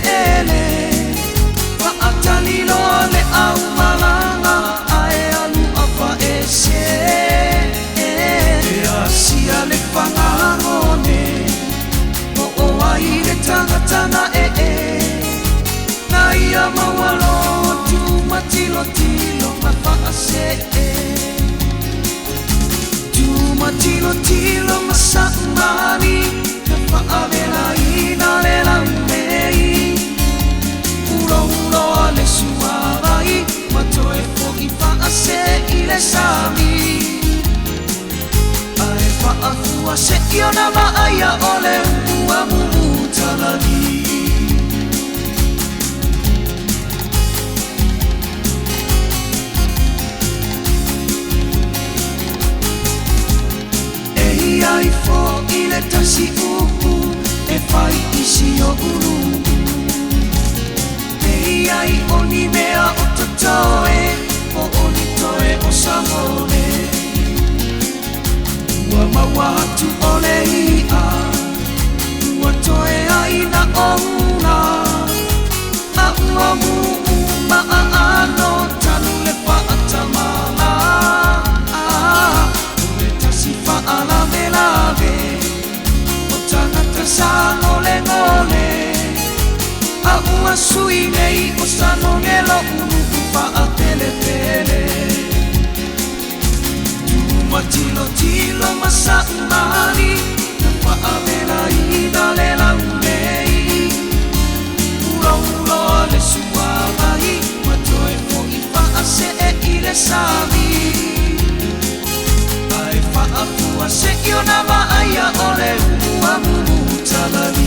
ele Wa'atalilo le au malanga Ae alu apa ese E asia le whangangone O o ai le tangatanga Na ia mawalo tu matilo tilo mawhaase Tu matilo tilo masamani Na whaavela ina le laumei Uro uro le suarai Matoe fo I whaase I le sami Ae whaafua se iona maaya o le mua mumu talani Ai fo I le tasi upu E whai isi o uru Ei ai oni mea o totoe O oni toe o samone Ua maua atu o le ia Ua toe ai na ona A ua muu maa ano Tanu le whaatamala Alave lave O tangata sa ngole ngole A ua sui nei o sanongelo unu upa a tele tele Tuma tilo tilo masa umani Na whaavela ina le launei Ura ura le suavai Matoe fo I whaase I le sami Whaafua se iona maaya o le mua mumu talani